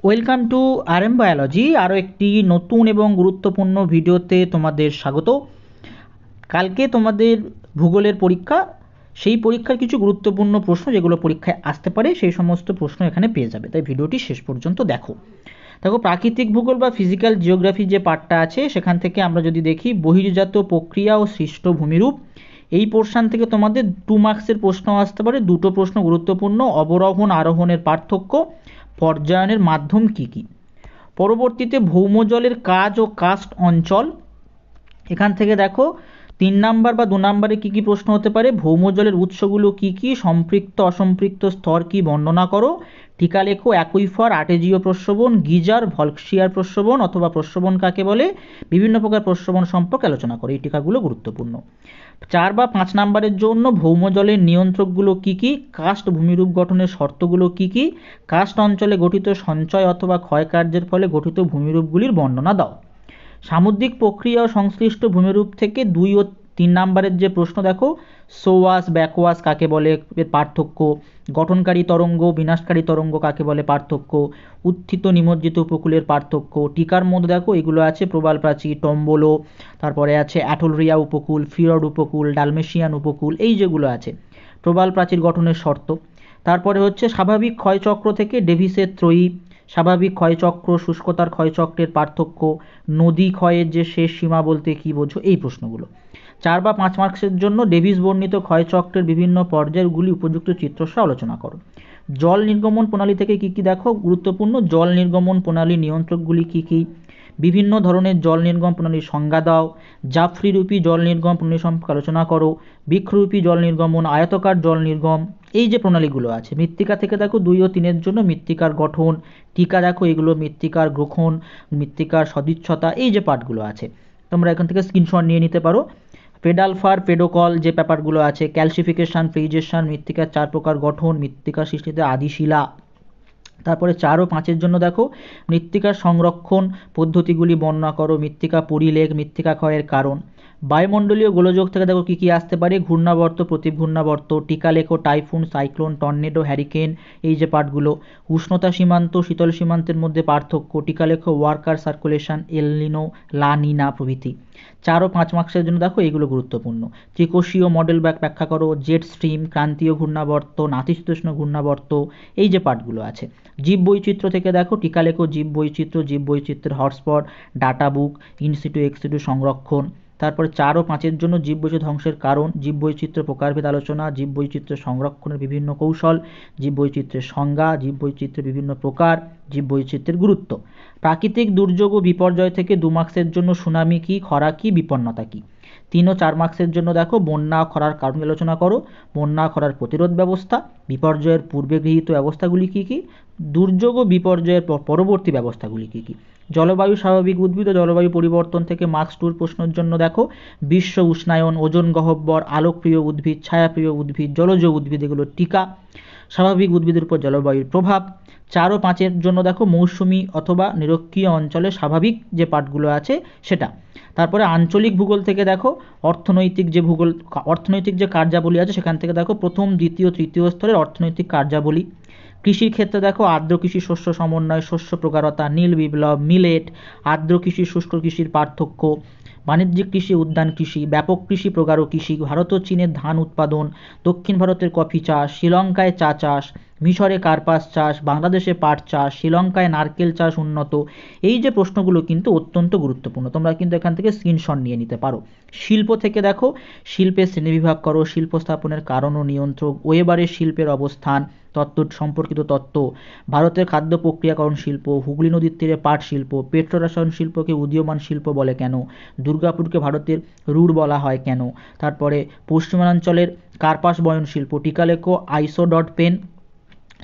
Welcome to RM biology. আরও একটি নতুন এবং গুরুত্বপূর্ণ ভিডিওতে তোমাদের স্বাগত। কালকে তোমাদের ভূগোলের পরীক্ষা, সেই পরীক্ষার কিছু গুরুত্বপূর্ণ প্রশ্ন যেগুলো পরীক্ষায় আসতে পারে সেই সমস্ত প্রশ্ন এখানে পেয়ে যাবে, তাই ভিডিওটি শেষ পর্যন্ত দেখো। দেখো, প্রাকৃতিক ভূগোল বা ফিজিক্যাল জিওগ্রাফি যে পার্টটা আছে সেখান থেকে আমরা যদি দেখি বহির্জাত প্রক্রিয়া ও সৃষ্ট ভূমিরূপ, এই পোর্শন থেকে তোমাদের 2 মার্কসের প্রশ্ন আসতে পারে। দুটো প্রশ্ন গুরুত্বপূর্ণ: অবরোহণ আরোহণের পার্থক্য, পর্যায়নের মাধ্যম কী কী। পরবর্তীতে ভৌমজলের কাজ ও কাস্ট অঞ্চল, এখান থেকে দেখো 3 নাম্বার বা 2 নাম্বারে কী কী প্রশ্ন হতে পারে: ভৌমজলের উৎসগুলো কী কী, সম্পৃক্ত অসম্পৃক্ত স্তর কী বর্ণনা করো, টিকা লেখো, অ্যাকুইফার, আর্টেজিয় প্রস্রবণ, গিজার, ভল্কশিয়ার প্রস্রবণ অথবা প্রস্রবণ কাকে বলে, বিভিন্ন প্রকার প্রস্রবণ সম্পর্কে আলোচনা করো। এই টিকাগুলো গুরুত্বপূর্ণ। 4 বা 5 নাম্বারের জন্য ভৌমজলের নিয়ন্ত্রকগুলো কী কী, কাস্ট ভূমিরূপ গঠনের শর্তগুলো কী কী, কাস্ট অঞ্চলে গঠিত সঞ্চয় অথবা ক্ষয়কার্যের ফলে গঠিত ভূমিরূপগুলির বর্ণনা দাও। সামুদ্রিক প্রক্রিয়া ও সংশ্লিষ্ট ভূমিরূপ থেকে 2 ও 3 নাম্বারের যে প্রশ্ন দেখো: সোয়াস ব্যাকওয়াস কাকে বলে, এর পার্থক্য, গঠনকারী তরঙ্গ বিনাশকারী তরঙ্গ কাকে বলে, পার্থক্য, উত্থিত নিমজ্জিত উপকূলের পার্থক্য। টিকার মধ্যে দেখো এগুলো আছে: প্রবাল প্রাচীর, টম্বোলো, তারপরে আছে অ্যাটলরিয়া উপকূল, ফিয়র্ড উপকূল, ডালমেশিয়ান উপকূল, এই যেগুলো আছে প্রবাল প্রাচীর গঠনের শর্ত। তারপরে হচ্ছে স্বাভাবিক ক্ষয়চক্র থেকে ডেভিসের ত্রয়ী, স্বাভাবিক ক্ষয়চক্র শুষ্কতার ক্ষয়চক্রের পার্থক্য, নদী ক্ষয়ের যে শেষ সীমা বলতে কী বোঝো, এই প্রশ্নগুলো। 4 বা 5 মার্কসের জন্য ডেভিস বর্ণিত ক্ষয়চক্রের বিভিন্ন পর্যায়গুলি উপযুক্ত চিত্রসহ আলোচনা করো। জল নির্গমন প্রণালী থেকে কী কী দেখো গুরুত্বপূর্ণ: জল নির্গমন প্রণালী নিয়ন্ত্রকগুলি কী কী, বিভিন্ন ধরনের জল নির্গম প্রণালীর সংজ্ঞা দাও, জাফরিরূপী জল নির্গম প্রণালী সম্পর্কে আলোচনা করো, বৃক্ষরূপী জল নির্গমন, আয়তকার জল নির্গম, এই যে প্রণালীগুলো আছে। মৃত্তিকা থেকে দেখো 2 ও 3-এর জন্য মৃত্তিকার গঠন, টিকা দেখো এগুলো মৃত্তিকার গ্রথন, মৃত্তিকার সদিচ্ছতা, এই যে পার্টগুলো আছে তোমরা এখান থেকে স্ক্রিনশট নিয়ে নিতে পারো। পেডালফার পেডোকল যে পেপারগুলো আছে, ক্যালসিফিকেশন, ফ্রিজেশন, মৃত্তিকার 4 প্রকার গঠন, মৃত্তিকা সৃষ্টিতে আদিশিলা। তারপরে 4 ও 5-এর জন্য দেখো মৃত্তিকার সংরক্ষণ পদ্ধতিগুলি বর্ণনা করো, মৃত্তিকা পরিলেখ, মৃত্তিকা ক্ষয়ের কারণ। বায়ুমণ্ডলীয় গোলযোগ থেকে দেখো কী কী আসতে পারে: ঘূর্ণাবর্ত, প্রতিঘূর্ণাবর্ত, টিকা লেখো, টাইফুন, সাইক্লোন, টর্নেডো, হ্যারিকেন, এই যে পার্টগুলো। উষ্ণতা সীমান্ত, শীতল সীমান্তের মধ্যে পার্থক্য, টিকা লেখো, ওয়ার্কার সার্কুলেশন, এল নিনো, লা নিনা প্রভৃতি। 4 ও 5 মার্কসের জন্য দেখো এইগুলো গুরুত্বপূর্ণ: ত্রিকোষীয় মডেল ব্যাখ্যা করো, জেট স্ট্রিম, ক্রান্তীয় ঘূর্ণাবর্ত, নাতিশীতোষ্ণ ঘূর্ণাবর্ত, এই যে পার্টগুলো আছে। জীব বৈচিত্র্য থেকে দেখো টিকা লেখো, জীব বৈচিত্র্য, জীব বৈচিত্র্যের hotspot, data book, in situ ex situ সংরক্ষণ। তারপরে 4 ও 5-এর জন্য জীব বৈচিত্র্য ধ্বংসের কারণ, জীব বৈচিত্র্য প্রকারভেদ আলোচনা, জীব বৈচিত্র্য সংরক্ষণের বিভিন্ন কৌশল, জীব বৈচিত্র্যের সংজ্ঞা, জীব বৈচিত্র্যের বিভিন্ন প্রকার, জীব বৈচিত্র্যের গুরুত্ব। প্রাকৃতিক দুর্যোগ ও বিপর্যয় থেকে 2 মার্কসের জন্য সুনামি কী, খরা কী, বিপন্নতা কী। 3 ও 4 মার্কসের জন্য দেখো বন্যা খরার কারণ আলোচনা করো, বন্যা খরার প্রতিরোধ ব্যবস্থা, বিপর্যয়ের পূর্বে গৃহীত ব্যবস্থাগুলি কী কী, দুর্যোগ ও বিপর্যয়ের পরবর্তী ব্যবস্থাগুলি কী কী। জলবায়ু স্বাভাবিক উদ্ভিদ ও জলবায়ু পরিবর্তন থেকে মার্কস 2 প্রশ্নের জন্য দেখো বিশ্ব উষ্ণায়ন, ওজোন গহ্বর, আলোকপ্রিয় উদ্ভিদ, ছায়াপ্রিয় উদ্ভিদ, জলজ উদ্ভিদ, এগুলো টিকা। স্বাভাবিক উদ্ভিদের উপর জলবায়ুর প্রভাব। 4 ও 5-এর জন্য দেখো মৌসুমী অথবা নিরক্ষীয় অঞ্চলে স্বাভাবিক যে পার্টগুলো আছে সেটা। তারপরে আঞ্চলিক ভূগোল থেকে দেখো অর্থনৈতিক যে ভূগোল, অর্থনৈতিক যে কার্যাবলী আছে সেখান থেকে দেখো প্রথম, দ্বিতীয়, তৃতীয় স্তরের অর্থনৈতিক কার্যাবলী। কৃষির ক্ষেত্রে দেখো আর্দ্র কৃষি, শস্য সমন্বয়, শস্য প্রকারতা, নীল বিপ্লব, মিলেট, আর্দ্র কৃষি, শুষ্ক কৃষির পার্থক্য, বাণিজ্যিক কৃষি, উদ্যান কৃষি, ব্যাপক কৃষি, প্রগাঢ় কৃষি, ভারত ও চীনের ধান উৎপাদন, দক্ষিণ ভারতের কফি চাষ, শ্রীলঙ্কায় চা চাষ, মিশরে কার্পাস চাষ, বাংলাদেশে পাট চাষ, শ্রীলঙ্কায় নারকেল চাষ উন্নত। এই যে প্রশ্নগুলো কিন্তু অত্যন্ত গুরুত্বপূর্ণ, তোমরা কিন্তু এখান থেকে স্ক্রিনশট নিয়ে নিতে পারো। শিল্প থেকে দেখো শিল্পের শ্রেণীবিভাগ করো, শিল্প স্থাপনের কারণ ও নিয়ন্ত্রক, ওয়েবারের শিল্পের অবস্থান তত্ত্ব সম্পর্কিত তত্ত্ব, ভারতের খাদ্য প্রক্রিয়াকরণ শিল্প, হুগলি নদীর তীরে পাট শিল্প, পেট্রোরসায়ন শিল্পকে উদীয়মান শিল্প বলে কেন, দুর্গাপুরকে ভারতের রুর বলা হয় কেন, তারপরে পশ্চিমাঞ্চলের কার্পাস বয়ন শিল্প, টিকা লেখো, আইসো ডট পেন,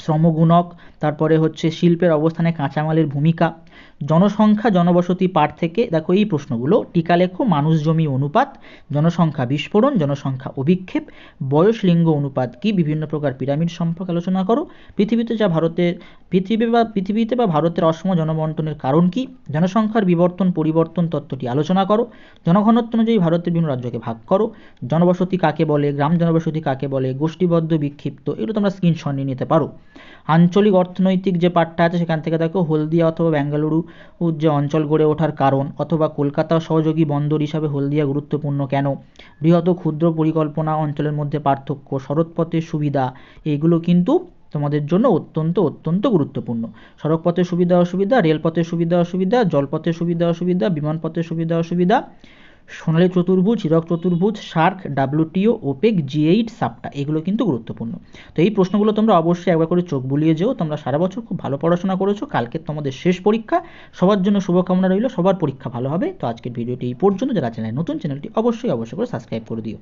শ্রমগুণক, তারপরে হচ্ছে শিল্পের অবস্থানে কাঁচামালের ভূমিকা। জনসংখ্যা জনবসতি পাঠ থেকে দেখো এই প্রশ্নগুলো, টিকা লেখো, মানুষ জমি অনুপাত, জনসংখ্যা বিস্ফোরণ, জনসংখ্যা অভিক্ষেপ, বয়স লিঙ্গ অনুপাত কি, বিভিন্ন প্রকার পিরামিড সম্পর্কে আলোচনা করো, পৃথিবীতে বা ভারতের অসম জনবন্টনের কারণ কি, জনসংখ্যার বিবর্তন পরিবর্তন তত্ত্বটি আলোচনা করো, জনঘনত্ব অনুযায়ী ভারতের বিভিন্ন রাজ্যকে ভাগ করো, জনবসতি কাকে বলে, গ্রাম জনবসতি কাকে বলে, গোষ্ঠীবদ্ধ বিক্ষিপ্ত, এগুলো তোমরা স্ক্রিনশট নিয়ে নিতে পারো। আঞ্চলিক অর্থ অর্থনৈতিক যে পার্টটা আছে সেখান থেকে দেখো হলদিয়া অথবা বেঙ্গালুরু যে অঞ্চল গড়ে ওঠার কারণ, অথবা কলকাতা সহযোগী বন্দর হিসাবে হলদিয়া গুরুত্বপূর্ণ কেন, বৃহৎ ও ক্ষুদ্র পরিকল্পনা অঞ্চলের মধ্যে পার্থক্য, সড়কপথের সুবিধা, এগুলো কিন্তু তোমাদের জন্য অত্যন্ত অত্যন্ত গুরুত্বপূর্ণ। সড়কপথের সুবিধা অসুবিধা, রেলপথের সুবিধা অসুবিধা, জলপথের সুবিধা অসুবিধা, বিমানপথের সুবিধা অসুবিধা, সোনালী চতুর্ভুজ, হীরক চতুর্ভুজ, সার্ক, ডাব্লিউটিও, ওপেক, জি8, সাপটা, এগুলো কিন্তু গুরুত্বপূর্ণ। তো এই প্রশ্নগুলো তোমরা অবশ্যই একবার করে চোখ বুলিয়ে যেও। তোমরা সারা বছর খুব ভালো পড়াশোনা করেছো, কালকে তোমাদের শেষ পরীক্ষা, সবার জন্য শুভকামনা রইল, সবার পরীক্ষা ভালো হবে। তো আজকের ভিডিওটি এই পর্যন্ত। যারা চ্যানেল নতুন, চ্যানেলটি অবশ্যই করে সাবস্ক্রাইব করে দিও।